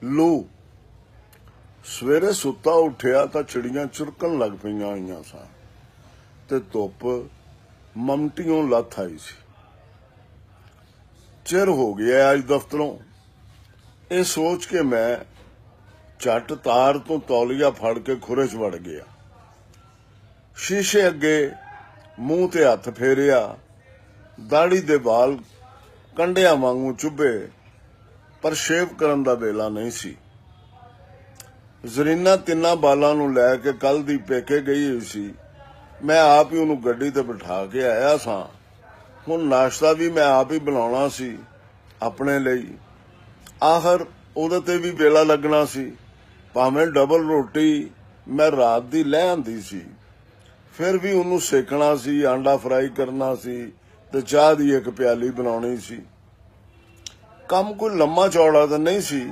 ਲੂ ਸਵੇਰੇ ਸੁੱਤਾ ਉੱਠਿਆ ਤਾਂ ਚਿੜੀਆਂ ਚੁਰਕਣ ਲੱਗ ਪਈਆਂ ਹੋਈਆਂ ਸਾਂ ਤੇ ਧੁੱਪ ਮਮਟੀਓਂ ਲੱਥ ਆਈ ਸੀ। ਚਿਰ ਹੋ ਗਿਆ ਅੱਜ ਦਫ਼ਤਰੋਂ। ਇਹ ਸੋਚ ਕੇ ਮੈਂ ਝੱਟ ਤਾਰ ਤੋਂ ਤੌਲੀਆ ਫੜ ਕੇ ਖੁਰੇ 'ਚ ਵੜ ਗਿਆ। ਸ਼ੀਸ਼ੇ ਅੱਗੇ ਮੂੰਹ ਤੇ ਹੱਥ ਫੇਰਿਆ। ਦਾੜੀ ਦੇ ਵਾਲ ਕੰਡਿਆਂ ਵਾਂਗੂ ਚੁੱਭੇ, ਪਰ ਸ਼ੇਵ ਕਰਨ ਦਾ ਵੇਲਾ ਨਹੀਂ ਸੀ। ਜ਼ਰੀਨਾ ਤਿੰਨਾਂ ਬਾਲਾਂ ਨੂੰ ਲੈ ਕੇ ਕੱਲ ਦੀ ਪੇਕੇ ਗਈ ਹੋਈ ਸੀ। ਮੈਂ ਆਪ ਹੀ ਉਹਨੂੰ ਗੱਡੀ ਤੇ ਬਿਠਾ ਕੇ ਆਇਆ ਸਾਂ। ਹੁਣ ਨਾਸ਼ਤਾ ਵੀ ਮੈਂ ਆਪ ਹੀ ਬਣਾਉਣਾ ਸੀ ਆਪਣੇ ਲਈ। ਆਖਰ ਉਹਦੇ ਤੇ ਵੀ ਵੇਲਾ ਲੱਗਣਾ ਸੀ। ਭਾਵੇਂ ਡਬਲ ਰੋਟੀ ਮੈਂ ਰਾਤ ਦੀ ਲੈ ਆਂਦੀ ਸੀ, ਫਿਰ ਵੀ ਉਹਨੂੰ ਸੇਕਣਾ ਸੀ, ਆਂਡਾ ਫਰਾਈ ਕਰਨਾ ਸੀ ਤੇ ਚਾਹ ਦੀ ਇੱਕ ਪਿਆਲੀ ਬਣਾਉਣੀ ਸੀ। ਕੰਮ ਕੋਈ ਲੰਮਾ ਚੌੜਾ ਤਾਂ ਨਹੀਂ ਸੀ,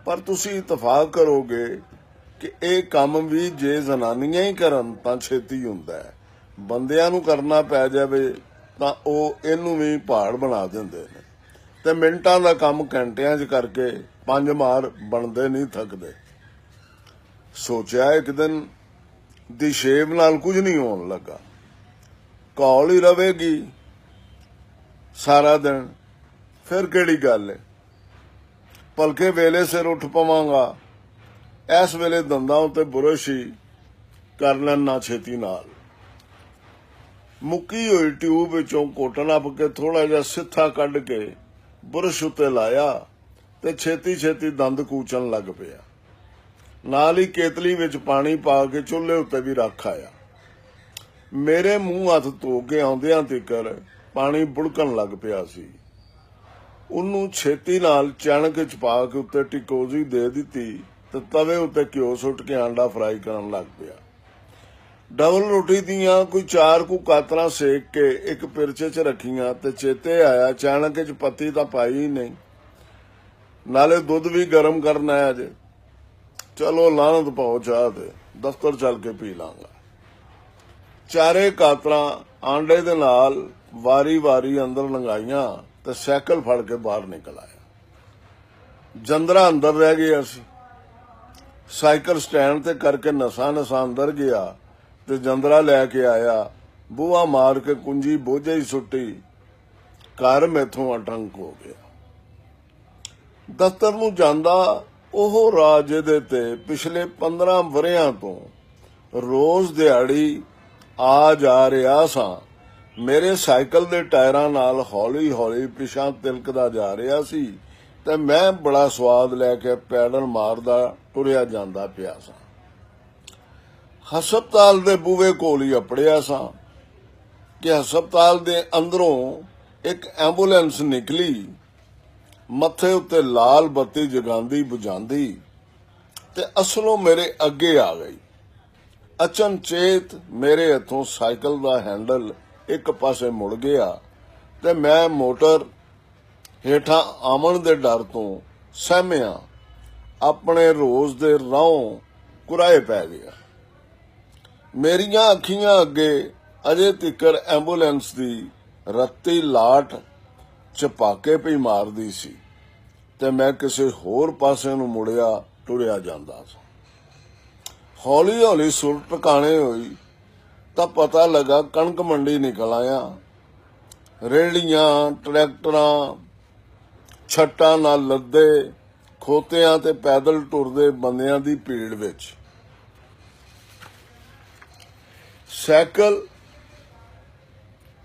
ਪਰ ਤੁਸੀਂ ਇਤਫਾਕ ਕਰੋਗੇ ਕਿ ਇਹ ਕੰਮ ਵੀ ਜੇ ਜ਼ਨਾਨੀਆਂ ਹੀ ਕਰਨ ਤਾਂ ਛੇਤੀ ਹੁੰਦਾ ਹੈ। ਬੰਦਿਆਂ ਨੂੰ ਕਰਨਾ ਪੈ ਜਾਵੇ ਤਾਂ ਉਹ ਇਹਨੂੰ ਵੀ ਪਹਾੜ ਬਣਾ ਦਿੰਦੇ ਨੇ ਤੇ ਮਿੰਟਾਂ ਦਾ ਕੰਮ ਘੰਟਿਆਂ 'ਚ ਕਰਕੇ 5 ਮਾਰ ਬਣਦੇ ਨਹੀਂ ਥੱਕਦੇ। ਸੋਚਿਆ ਇੱਕ ਦਿਨ ਦੀ ਸ਼ੇਵ ਨਾਲ ਕੁਝ ਨਹੀਂ ਹੋਣ ਲੱਗਾ। ਕੌਲ ਹੀ ਰਵੇਗੀ ਸਾਰਾ ਦਿਨ, ਫਿਰ ਕਿਹੜੀ ਗੱਲ ਹੈ। ਭਲਕੇ ਵੇਲੇ ਸਿਰ ਉੱਠ ਪਵਾਂਗਾ। ਇਸ ਵੇਲੇ ਦੰਦਾਂ ਉੱਤੇ ਬੁਰਸ਼ ਹੀ ਕਰ ਲੈਣਾ ਛੇਤੀ ਨਾਲ। ਮੁੱਕੀ ਹੋਈ ਟਿਊਬ ਵਿੱਚੋਂ ਕੋਟਨ ਅੱਪ ਕੇ ਥੋੜਾ ਜਿਹਾ ਸਿੱਥਾ ਕੱਢ ਕੇ ਬੁਰਸ਼ ਉੱਤੇ ਲਾਇਆ ਤੇ ਛੇਤੀ ਛੇਤੀ ਦੰਦ ਕੂਚਣ ਲੱਗ ਪਿਆ। ਨਾਲ ਹੀ ਕੇਤਲੀ ਵਿੱਚ ਪਾਣੀ ਪਾ ਕੇ ਚੁੱਲ੍ਹੇ ਉੱਤੇ ਵੀ ਰੱਖ ਆਇਆ। ਮੇਰੇ ਮੂੰਹ ਹੱਥ ਧੋ ਕੇ ਆਉਂਦਿਆਂ ਤੀਕਰ ਪਾਣੀ ਬੁੜਕਣ ਲੱਗ ਪਿਆ ਸੀ। ਉਹਨੂੰ ਛੇਤੀ ਨਾਲ ਚਣਕ 'ਚ ਪਾ ਕੇ ਉੱਤੇ ਟਿਕੋਜ਼ੀ ਦੇ ਦਿੱਤੀ ਤੇ ਤਵੇ ਉੱਤੇ ਘਿਓ ਸੁੱਟ ਕੇ ਆਂਡਾ ਫਰਾਈ ਕਰਨ ਲੱਗ ਪਿਆ। ਡਬਲ ਰੋਟੀ ਦੀਆਂ ਕੋਈ 4 ਕੁ ਕਾਤਰਾਂ ਸੇਕ ਕੇ ਇੱਕ ਪਿਰਚੇ 'ਚ ਰੱਖੀਆਂ ਤੇ ਚੇਤੇ ਆਇਆ ਚਣਕ 'ਚ ਪੱਤੀ ਤਾਂ ਪਾਈ ਹੀ ਨਹੀਂ। ਨਾਲੇ ਦੁੱਧ ਵੀ ਗਰਮ ਕਰਨਾ ਹੈ ਅਜੇ। ਚਲੋ ਲਾਹਨਤ ਪਾਓ ਚਾਹ ਤੇ, ਦਫ਼ਤਰ ਚੱਲ ਕੇ ਪੀ ਲਾਂਗਾ। 4 ਕਾਤਰਾਂ ਆਂਡੇ ਦੇ ਨਾਲ ਵਾਰੀ-ਵਾਰੀ ਅੰਦਰ ਲੰਘਾਈਆਂ ਤੇ ਸਾਈਕਲ ਫੜ ਕੇ ਬਾਹਰ ਨਿਕਲ ਆਇਆ। ਜੰਦਰਾ ਅੰਦਰ ਰਹਿ ਗਿਆ ਸੀ। ਸਾਈਕਲ ਸਟੈਂਡ ਤੇ ਕਰਕੇ ਨਸਾਂ ਅੰਦਰ ਗਿਆ ਤੇ ਜੰਦਰਾ ਲੈ ਕੇ ਆਇਆ। ਬੂਹਾ ਮਾਰ ਕੇ ਕੁੰਜੀ ਬੋਝੇ ਹੀ ਸੁੱਟੀ। ਘਰ ਮੈਥੋਂ ਅਟੰਕ ਹੋ ਗਿਆ। ਦਫ਼ਤਰ ਨੂੰ ਜਾਂਦਾ ਉਹ ਰਾਹ ਜਿਹਦੇ ਤੇ ਪਿਛਲੇ 15 ਵਰ੍ਹਿਆਂ ਤੋਂ ਰੋਜ਼ ਦਿਹਾੜੀ ਆ ਜਾ ਰਿਹਾ ਸਾਂ, ਮੇਰੇ ਸਾਈਕਲ ਦੇ ਟਾਇਰਾਂ ਨਾਲ ਹੌਲੀ ਹੌਲੀ ਪਿਛਾਂ ਤਿਲਕਦਾ ਜਾ ਰਿਹਾ ਸੀ ਤੇ ਮੈਂ ਬੜਾ ਸਵਾਦ ਲੈ ਕੇ ਪੈਡਲ ਮਾਰਦਾ ਟੁਰਿਆ ਜਾਂਦਾ ਪਿਆ ਸਾਂ। ਹਸਪਤਾਲ ਦੇ ਬੂਹੇ ਕੋਲ ਹੀ ਅਪੜਿਆ ਸਾਂ ਕਿ ਹਸਪਤਾਲ ਦੇ ਅੰਦਰੋਂ ਇੱਕ ਐਂਬੂਲੈਂਸ ਨਿਕਲੀ। ਮੱਥੇ ਉੱਤੇ ਲਾਲ ਬੱਤੀ ਜਗਾਂਦੀ ਬੁਝਾਂਦੀ ਤੇ ਅਸਲੋਂ ਮੇਰੇ ਅੱਗੇ ਆ ਗਈ। ਅਚਨਚੇਤ ਮੇਰੇ ਹੱਥੋਂ ਸਾਈਕਲ ਦਾ ਹੈਂਡਲ ਇੱਕ ਪਾਸੇ ਮੁੜ ਗਿਆ ਤੇ ਮੈਂ ਮੋਟਰ ਹੇਠਾਂ ਆਉਣ ਦੇ ਡਰ ਤੋਂ ਸਹਿਮਿਆ ਆਪਣੇ ਰੋਜ਼ ਦੇ ਰਾਹੋਂ ਕੁਰਾਏ ਪੈ ਗਿਆ। ਮੇਰੀਆਂ ਅੱਖੀਆਂ ਅੱਗੇ ਅਜੇ ਤੀਕਰ ਐਂਬੂਲੈਂਸ ਦੀ ਰੱਤੀ ਲਾਟ ਚਪਾਕੇ ਪਈ ਮਾਰਦੀ ਸੀ ਤੇ ਮੈਂ ਕਿਸੇ ਹੋਰ ਪਾਸੇ ਨੂੰ ਮੁੜਿਆ ਟੁਰਿਆ ਜਾਂਦਾ ਸੀ। ਹੌਲੀ ਹੌਲੀ ਸੁਰ ਟਿਕਾਣੇ ਹੋਈ ਤਾਂ ਪਤਾ ਲੱਗਾ ਕਣਕ ਮੰਡੀ ਨਿਕਲ ਆਇਆ। ਰੇਹੜੀਆਂ, ਟਰੈਕਟਰਾਂ, ਛੱਟਾਂ ਨਾਲ ਲੱਦੇ ਖੋਤਿਆਂ ਤੇ ਪੈਦਲ ਟੁਰਦੇ ਬੰਦਿਆਂ ਦੀ ਭੀੜ ਵਿੱਚ ਸਾਈਕਲ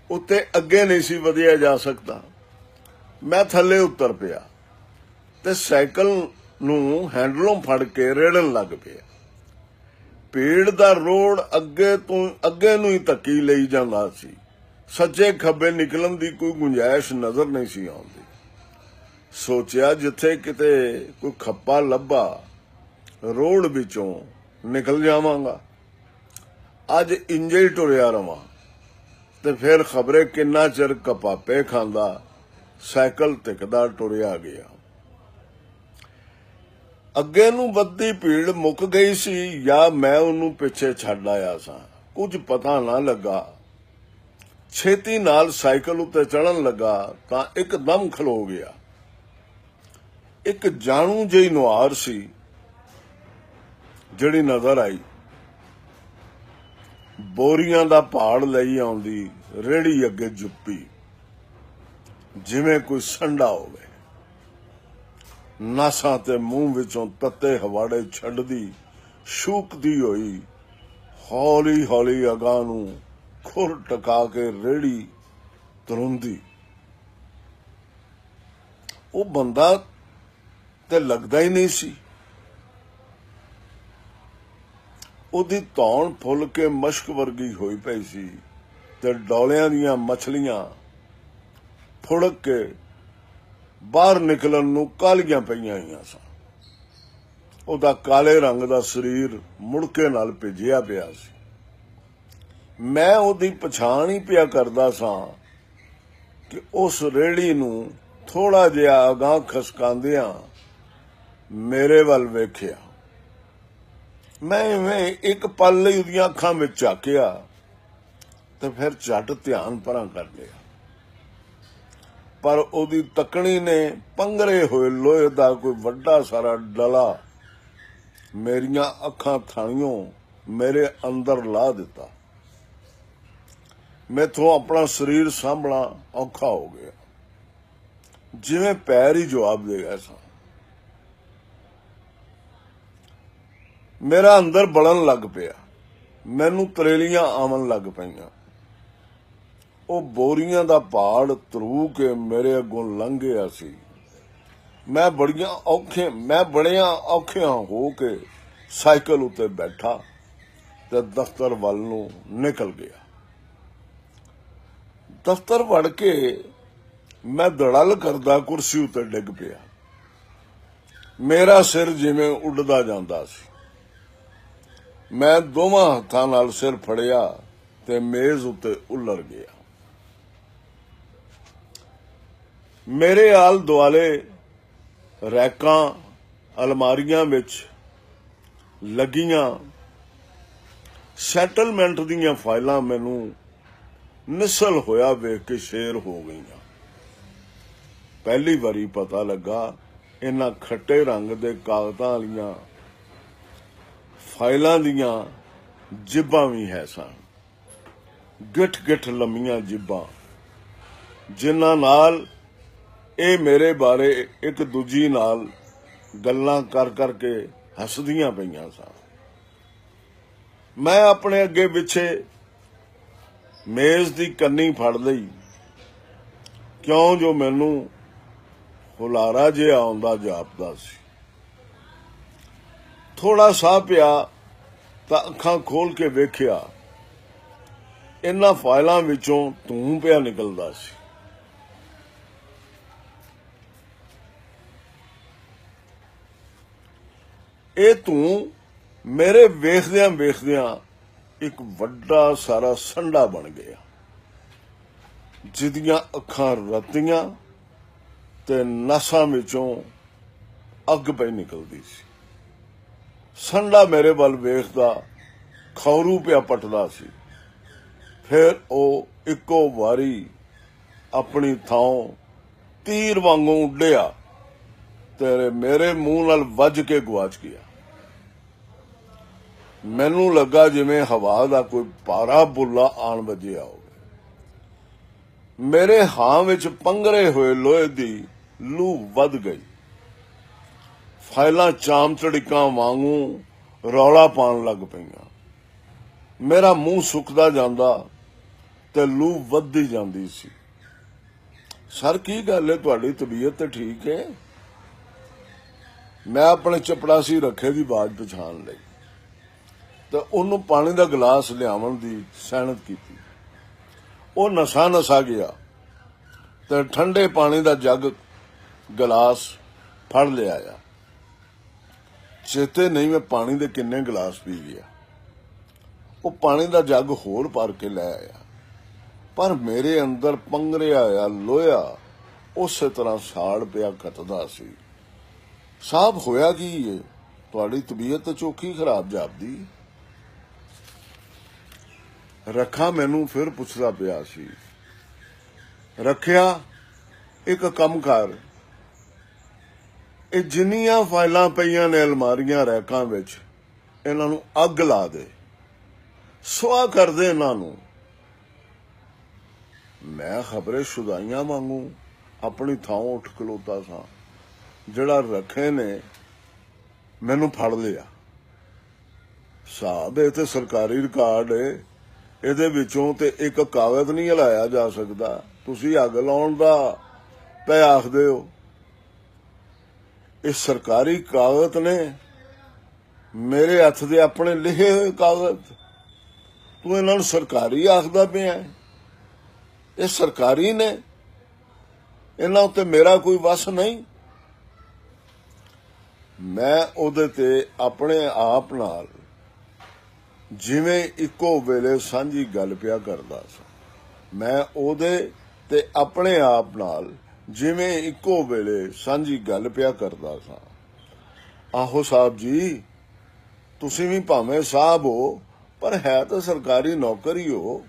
ਉੱਤੇ ਅੱਗੇ ਨਹੀਂ ਸੀ ਵਧਿਆ ਜਾ ਸਕਦਾ। ਮੈਂ ਥੱਲੇ ਉਤਰ ਪਿਆ ਤੇ ਸਾਈਕਲ ਨੂੰ ਹੈਂਡਲੋਂ ਫੜ ਕੇ ਰੇੜਨ ਲੱਗ ਪਿਆ। ਭੀੜ ਦਾ ਰੋਡ ਅੱਗੇ ਨੂੰ ਹੀ ਧੱਕੀ ਲਈ ਜਾਂਦਾ ਸੀ। ਸੱਜੇ ਖੱਬੇ ਨਿਕਲਣ ਦੀ ਕੋਈ ਗੁੰਜਾਇਸ਼ ਨਜ਼ਰ ਨਹੀਂ ਸੀ ਆਉਂਦੀ। ਸੋਚਿਆ ਜਿੱਥੇ ਕਿਤੇ ਕੋਈ ਖੱਪਾ ਲੱਭਾ ਰੋਡ ਵਿੱਚੋਂ ਨਿਕਲ ਜਾਵਾਂਗਾ। ਅੱਜ ਇੰਜੇ ਹੀ ਟੁਰਿਆ ਰਵਾਂ ਤੇ ਫਿਰ ਖਬਰੇ ਕਿੰਨਾ ਚਿਰ ਕਪਾਪੇ ਖਾਂਦਾ ਸਾਈਕਲ ਟਿਕਦਾ ਟੁਰਿਆ ਗਿਆ। ਅੱਗੇ ਨੂੰ ਵੱਧਦੀ ਭੀੜ ਮੁੱਕ ਗਈ ਸੀ ਜਾਂ ਮੈਂ ਉਹਨੂੰ ਪਿੱਛੇ ਛੱਡ ਆਇਆ ਸਾਂ, ਕੁਝ ਪਤਾ ਨਾ ਲੱਗਾ। ਛੇਤੀ ਨਾਲ ਸਾਈਕਲ ਉੱਤੇ ਚੜਨ ਲੱਗਾ ਤਾਂ ਇੱਕਦਮ ਖਲੋ ਗਿਆ। ਇੱਕ ਜਾਣੂ ਜਿਹੀ ਨੁਹਾਰ ਸੀ ਜਿਹੜੀ ਨਜ਼ਰ ਆਈ। ਬੋਰੀਆਂ ਦਾ ਪਹਾੜ ਲਈ ਆਉਂਦੀ, ਰੇੜੀ ਅੱਗੇ ਜੁੱਪੀ, ਜਿਵੇਂ ਕੋਈ ਸੰਡਾ ਹੋਵੇ। ਨਾਸਾਂ ਤੇ ਮੂੰਹ ਵਿੱਚੋਂ ਤੱਤੇ ਹਵਾੜੇ ਛੱਡਦੀ, ਸ਼ੂਕਦੀ ਹੋਈ ਹੌਲੀ ਹੌਲੀ ਅਗਾਂਹ ਨੂੰ ਖੁਰ ਟਕਾ ਕੇ ਰੇੜੀ ਤੁਰੰਦੀ। ਉਹ ਬੰਦਾ ਤੇ ਲੱਗਦਾ ਹੀ ਨਹੀਂ ਸੀ। ਉਹਦੀ ਧੌਣ ਫੁੱਲ ਕੇ ਮਸ਼ਕ ਵਰਗੀ ਹੋਈ ਪਈ ਸੀ ਤੇ ਡੋਲਿਆਂ ਦੀਆਂ ਮਛਲੀਆਂ ਫੁੜਕ ਕੇ ਬਾਹਰ ਨਿਕਲਣ ਨੂੰ ਕਾਲੀਆਂ ਪਈਆਂ ਹੋਈਆਂ ਸਨ। ਉਹਦਾ ਕਾਲੇ ਰੰਗ ਦਾ ਸਰੀਰ ਮੁੜਕੇ ਨਾਲ ਭਿੱਜਿਆ ਪਿਆ ਸੀ। ਮੈਂ ਉਹਦੀ ਪਛਾਣ ਹੀ ਪਿਆ ਕਰਦਾ ਸਾਂ ਕਿ ਉਸ ਰੇੜੀ ਨੂੰ ਥੋੜਾ ਜਿਹਾ ਅਗਾਂਹ ਖਸਕਾਉਂਦਿਆਂ ਮੇਰੇ ਵੱਲ ਵੇਖਿਆ। ਮੈਂ ਇਵੇਂ ਇੱਕ ਪਲ ਲਈ ਉਹਦੀਆਂ ਅੱਖਾਂ ਵਿੱਚ ਝਾਕਿਆ ਤੇ ਫਿਰ ਝੱਟ ਧਿਆਨ ਪਰਾਂ ਕਰ ਲਿਆ। ਪਰ ਉਹਦੀ ਤੱਕਣੀ ਨੇ ਪੰਗਰੇ ਹੋਏ ਲੋਹੇ ਦਾ ਕੋਈ ਵੱਡਾ ਸਾਰਾ ਡਲਾ ਮੇਰੀਆਂ ਅੱਖਾਂ ਥਾਣੀਆਂ ਮੇਰੇ ਅੰਦਰ ਲਾ ਦਿੱਤਾ। ਮੈਥੋਂ ਆਪਣਾ ਸਰੀਰ ਸਾਂਭਣਾ ਔਖਾ ਹੋ ਗਿਆ, ਜਿਵੇਂ ਪੈਰ ਹੀ ਜਵਾਬ ਦੇ ਗਏ ਸਨ। ਮੇਰਾ ਅੰਦਰ ਬਲਣ ਲੱਗ ਪਿਆ, ਮੈਨੂੰ ਤਰੇਲੀਆਂ ਆਉਣ ਲੱਗ ਪਈਆਂ। ਉਹ ਬੋਰੀਆਂ ਦਾ ਪਹਾੜ ਧਰੂ ਕੇ ਮੇਰੇ ਅੱਗੋਂ ਲੰਘ ਗਿਆ ਸੀ। ਮੈਂ ਬੜੀਆਂ ਔਖਿਆਂ ਹੋ ਕੇ ਸਾਈਕਲ ਉੱਤੇ ਬੈਠਾ ਤੇ ਦਫ਼ਤਰ ਵੱਲ ਨੂੰ ਨਿਕਲ ਗਿਆ। ਦਫ਼ਤਰ ਵੜ ਕੇ ਮੈਂ ਧੜਲ ਕਰਦਾ ਕੁਰਸੀ ਉੱਤੇ ਡਿੱਗ ਪਿਆ। ਮੇਰਾ ਸਿਰ ਜਿਵੇਂ ਉੱਡਦਾ ਜਾਂਦਾ ਸੀ। ਮੈਂ ਦੋਵਾਂ ਹੱਥਾਂ ਨਾਲ ਸਿਰ ਫੜਿਆ ਤੇ ਮੇਜ਼ ਉੱਤੇ ਉਲਰ ਗਿਆ। ਮੇਰੇ ਆਲ ਦੁਆਲੇ ਰੈਕਾਂ, ਅਲਮਾਰੀਆਂ ਵਿੱਚ ਲੱਗੀਆਂ ਸੈਟਲਮੈਂਟ ਦੀਆਂ ਫਾਈਲਾਂ ਮੈਨੂੰ ਨਿਸਲ ਹੋਇਆ ਵੇਖ ਕੇ ਸ਼ੇਰ ਹੋ ਗਈਆਂ। ਪਹਿਲੀ ਵਾਰੀ ਪਤਾ ਲੱਗਾ ਇਹਨਾਂ ਖੱਟੇ ਰੰਗ ਦੇ ਕਾਗਜ਼ਾਂ ਵਾਲੀਆਂ ਫਾਈਲਾਂ ਦੀਆਂ ਜਿੱਬਾਂ ਵੀ ਹੈ ਸਨ, ਗਿੱਠ ਲੰਮੀਆਂ ਜਿੱਬਾਂ, ਜਿਨ੍ਹਾਂ ਨਾਲ ਇਹ ਮੇਰੇ ਬਾਰੇ ਇੱਕ ਦੂਜੀ ਨਾਲ ਗੱਲਾਂ ਕਰ ਕਰਕੇ ਹੱਸਦੀਆਂ ਪਈਆਂ ਸਨ। ਮੈਂ ਆਪਣੇ ਅੱਗੇ ਪਿੱਛੇ ਮੇਜ਼ ਦੀ ਕੰਨੀ ਫੜ ਲਈ, ਕਿਉਂ ਜੋ ਮੈਨੂੰ ਹੁਲਾਰਾ ਜਿਹਾ ਆਉਂਦਾ ਜਾਪਦਾ ਸੀ। ਥੋੜਾ ਸਾਹ ਪਿਆ ਤਾਂ ਅੱਖਾਂ ਖੋਲ ਕੇ ਵੇਖਿਆ, ਇਹਨਾਂ ਫਾਈਲਾਂ ਵਿੱਚੋਂ ਧੂੰ ਪਿਆ ਨਿਕਲਦਾ ਸੀ। ਇਹ ਧੂੰ ਮੇਰੇ ਵੇਖਦਿਆਂ ਇੱਕ ਵੱਡਾ ਸਾਰਾ ਸੰਡਾ ਬਣ ਗਿਆ, ਜਿਹਦੀਆਂ ਅੱਖਾਂ ਰੱਤੀਆਂ ਤੇ ਨਸਾਂ ਵਿੱਚੋਂ ਅੱਗ ਪਈ ਨਿਕਲਦੀ ਸੀ। ਸੰਡਾ ਮੇਰੇ ਵੱਲ ਵੇਖਦਾ ਖੌਰੂ ਪਿਆ ਪਟਦਾ ਸੀ। ਫਿਰ ਉਹ ਇੱਕੋ ਵਾਰੀ ਆਪਣੀ ਥਾਂ ਤੀਰ ਵਾਂਗੂ ਉੱਡਿਆ ਤੇ ਮੇਰੇ ਮੂੰਹ ਨਾਲ ਵੱਜ ਕੇ ਗੁਆਚ ਗਿਆ। ਮੈਨੂੰ ਲੱਗਾ ਜਿਵੇਂ ਹਵਾ ਦਾ ਕੋਈ ਭਾਰਾ ਬੁੱਲਾ ਆਣ ਵੱਜਿਆ ਹੋਵੇ। ਮੇਰੇ ਹਾਂ ਵਿੱਚ ਪੰਗਰੇ ਹੋਏ ਲੋਹੇ ਦੀ ਲੂ ਵੱਧ ਗਈ। ਫਾਈਲਾਂ ਚਾਮ ਚੜਿਕਾਂ ਵਾਂਗੂ ਰੌਲਾ ਪਾਉਣ ਲੱਗ ਪਈਆਂ। ਮੇਰਾ ਮੂੰਹ ਸੁੱਕਦਾ ਜਾਂਦਾ ਤੇ ਲੂ ਵੱਧਦੀ ਜਾਂਦੀ ਸੀ। ਸਰ, ਕੀ ਗੱਲ ਹੈ? ਤੁਹਾਡੀ ਤਬੀਅਤ ਤੇ ਠੀਕ ਹੈ? ਮੈਂ ਆਪਣੇ ਚਪੜਾਸੀ ਰੱਖੇ ਦੀ ਆਵਾਜ਼ ਪਛਾਣ ਲਈ ਤੇ ਉਹਨੂੰ ਪਾਣੀ ਦਾ ਗਲਾਸ ਲਿਆਉਣ ਦੀ ਸਹਿਣਤ ਕੀਤੀ। ਉਹ ਨਸਾ ਗਿਆ ਤੇ ਠੰਡੇ ਪਾਣੀ ਦਾ ਜੱਗ ਗਲਾਸ ਫੜ ਲਿਆਇਆ। ਚੇਤੇ ਨਹੀਂ ਮੈਂ ਪਾਣੀ ਦੇ ਕਿੰਨੇ ਗਲਾਸ ਪੀ ਗਿਆ। ਉਹ ਪਾਣੀ ਦਾ ਜੱਗ ਹੋਰ ਭਰ ਕੇ ਲੈ ਆਇਆ, ਪਰ ਮੇਰੇ ਅੰਦਰ ਪੰਗਰਿਆ ਹੋਇਆ ਲੋਹਾ ਉਸੇ ਤਰ੍ਹਾਂ ਸਾੜ ਪਿਆ ਕੱਤਦਾ ਸੀ। ਸਾਹਿਬ, ਹੋਇਆ ਕੀ ਏ? ਤੁਹਾਡੀ ਤਬੀਅਤ ਚੋਖੀ ਖਰਾਬ ਜਾਪਦੀ। ਰੱਖਾ ਮੈਨੂੰ ਫਿਰ ਪੁੱਛਦਾ ਪਿਆ ਸੀ। ਰੱਖਿਆ, ਇੱਕ ਕੰਮ ਕਰ, ਇਹ ਜਿੰਨੀਆਂ ਫਾਈਲਾਂ ਪਈਆਂ ਨੇ ਅਲਮਾਰੀਆਂ ਰੈਕਾਂ ਵਿੱਚ, ਇਹਨਾਂ ਨੂੰ ਅੱਗ ਲਾ ਦੇ, ਸੁਆਹ ਕਰ ਦੇ ਇਹਨਾਂ ਨੂੰ। ਮੈਂ ਖਬਰੇ ਸ਼ੁਦਾਈਆਂ ਵਾਂਗੂ ਆਪਣੀ ਥਾਂ ਉੱਠ ਖਲੋਤਾ ਸਾਂ, ਜਿਹੜਾ ਰੱਖੇ ਨੇ ਮੈਨੂੰ ਫੜ ਲਿਆ। ਸਾਹਬ ਇਹ ਤੇ ਸਰਕਾਰੀ ਰਿਕਾਰਡ ਏ, ਇਹਦੇ ਵਿੱਚੋਂ ਤੇ ਇੱਕ ਕਾਗਜ਼ ਨਹੀਂ ਹਿਲਾਇਆ ਜਾ ਸਕਦਾ। ਤੁਸੀਂ ਅੱਗ ਲਾਉਣ ਦਾ ਪੈ ਆਖਦੇ ਹੋ। ਇਹ ਸਰਕਾਰੀ ਕਾਗਜ਼ ਨੇ, ਮੇਰੇ ਹੱਥ ਦੇ ਆਪਣੇ ਲਿਖੇ ਹੋਏ ਕਾਗਜ਼, ਤੂੰ ਇਹਨਾਂ ਨੂੰ ਸਰਕਾਰੀ ਆਖਦਾ ਪਿਆ? ਇਹ ਸਰਕਾਰੀ ਨੇ, ਇਹਨਾਂ ਉੱਤੇ ਮੇਰਾ ਕੋਈ ਵਸ ਨਹੀਂ। ਮੈਂ ਉਹਦੇ ਤੇ ਆਪਣੇ ਆਪ ਨਾਲ ਜਿਵੇਂ ਇੱਕੋ ਵੇਲੇ ਸਾਂਝੀ ਗੱਲ ਪਿਆ ਕਰਦਾ ਸਾਂ। ਮੈਂ ਉਹਦੇ ਤੇ ਆਪਣੇ ਆਪ ਨਾਲ ਜਿਵੇਂ ਇੱਕੋ ਵੇਲੇ ਸਾਂਝੀ ਗੱਲ ਪਿਆ ਕਰਦਾ ਸਾਂ। ਆਹੋ ਸਾਹਿਬ ਜੀ, ਤੁਸੀਂ ਵੀ ਭਾਵੇਂ ਸਾਹਿਬ ਹੋ, ਪਰ ਹੈ ਤਾਂ ਸਰਕਾਰੀ ਨੌਕਰ ਹੀ ਹੋ।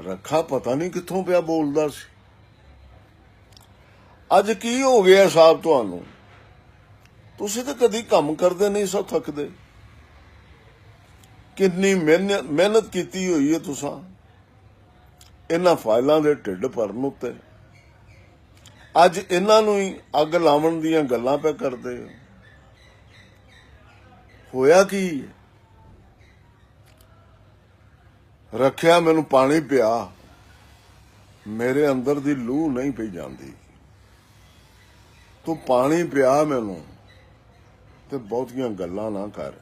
ਰੱਖਾ ਪਤਾ ਨਹੀਂ ਕਿੱਥੋਂ ਪਿਆ ਬੋਲਦਾ ਸੀ। ਅੱਜ ਕੀ ਹੋ ਗਿਆ ਸਾਹਿਬ ਤੁਹਾਨੂੰ? ਤੁਸੀਂ ਤਾਂ ਕਦੀ ਕੰਮ ਕਰਦੇ ਨਹੀਂ ਸੋ ਥੱਕਦੇ। ਕਿੰਨੀ ਮਿਹਨਤ ਕੀਤੀ ਹੋਈ ਹੈ ਤੁਸੀਂ ਇਹਨਾਂ ਫਾਈਲਾਂ ਦੇ ਢਿੱਡ ਭਰਨ ਉੱਤੇ। ਅੱਜ ਇਹਨਾਂ ਨੂੰ ਹੀ ਅੱਗ ਲਾਉਣ ਦੀਆਂ ਗੱਲਾਂ ਪੈ ਕਰਦੇ ਹੋ। ਹੋਇਆ ਕੀ? ਰੱਖਿਆ ਮੈਨੂੰ ਪਾਣੀ ਪਿਆ, ਮੇਰੇ ਅੰਦਰ ਦੀ ਲੂਹ ਨਹੀਂ ਪਈ ਜਾਂਦੀ। ਤੂੰ ਪਾਣੀ ਪਿਆ ਮੈਨੂੰ, ਤੇ ਬਹੁਤੀਆਂ ਗੱਲਾਂ ਨਾ ਕਰ।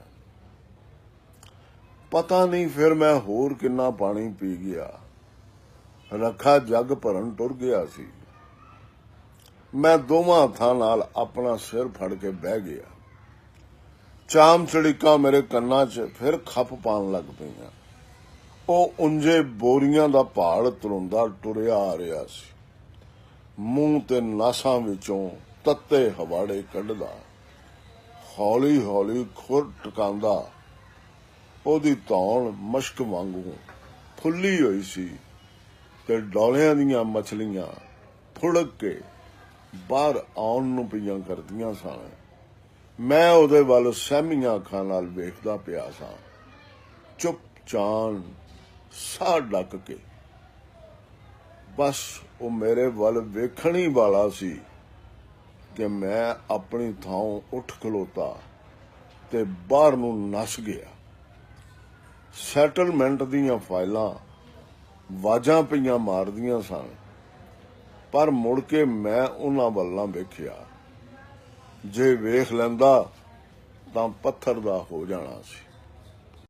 ਪਤਾ ਨਹੀਂ ਫਿਰ ਮੈਂ ਹੋਰ ਕਿੰਨਾ ਪਾਣੀ ਪੀ ਗਿਆ। ਰੱਖਾ ਜੱਗ ਭਰਨ ਟੁਰ ਗਿਆ ਸੀ। ਮੈਂ ਦੋਵਾਂ ਹੱਥਾਂ ਨਾਲ ਆਪਣਾ ਸਿਰ ਫੜ ਕੇ ਬਹਿ ਗਿਆ। ਚਾਮ ਚੜਿੱਕਾਂ ਮੇਰੇ ਕੰਨਾਂ 'ਚ ਫਿਰ ਖੱਪ ਪਾਉਣ ਲੱਗ ਪਈਆਂ। ਉਹ ਉਂਝੇ ਬੋਰੀਆਂ ਦਾ ਪਹਾੜ ਤਰੁੰਦਾ ਟੁਰਿਆ ਆ ਰਿਹਾ ਸੀ, ਮੂੰਹ ਤੇ ਨਾਸਾਂ ਵਿੱਚੋਂ ਤੱਤੇ ਹਵਾੜੇ ਕੱਢਦਾ, ਹੌਲੀ ਹੌਲੀ ਖੁਰ ਟਿਕਾਉਂਦਾ। ਉਹਦੀ ਧੌਣ ਮਸ਼ਕ ਵਾਂਗੂ ਫੁੱਲੀ ਹੋਈ ਸੀ ਤੇ ਡੋਲਿਆਂ ਦੀਆਂ ਮਛਲੀਆਂ ਫੁੜਕ ਕੇ ਬਾਹਰ ਆਉਣ ਨੂੰ ਪਈਆਂ ਕਰਦੀਆਂ ਸਨ। ਮੈਂ ਉਹਦੇ ਵੱਲ ਸਹਿਮੀਆਂ ਅੱਖਾਂ ਨਾਲ ਵੇਖਦਾ ਪਿਆ ਸਾਂ, ਚੁੱਪ ਚਾਨ, ਸਾਹ ਡੱਕ ਕੇ। ਬਸ ਉਹ ਮੇਰੇ ਵੱਲ ਵੇਖਣ ਹੀ ਵਾਲਾ ਸੀ ਕਿ ਮੈਂ ਆਪਣੀ ਥਾਂ ਉੱਠ ਖਲੋਤਾ ਤੇ ਬਾਹਰ ਨੂੰ ਨੱਸ ਗਿਆ। ਸੈਟਲਮੈਂਟ ਦੀਆਂ ਫਾਈਲਾਂ ਵਾਜਾਂ ਪਈਆਂ ਮਾਰਦੀਆਂ ਸਨ, ਪਰ ਮੁੜ ਕੇ ਮੈਂ ਉਹਨਾਂ ਵੱਲ ਨਾ ਵੇਖਿਆ। ਜੇ ਵੇਖ ਲੈਂਦਾ ਤਾਂ ਪੱਥਰ ਦਾ ਹੋ ਜਾਣਾ ਸੀ।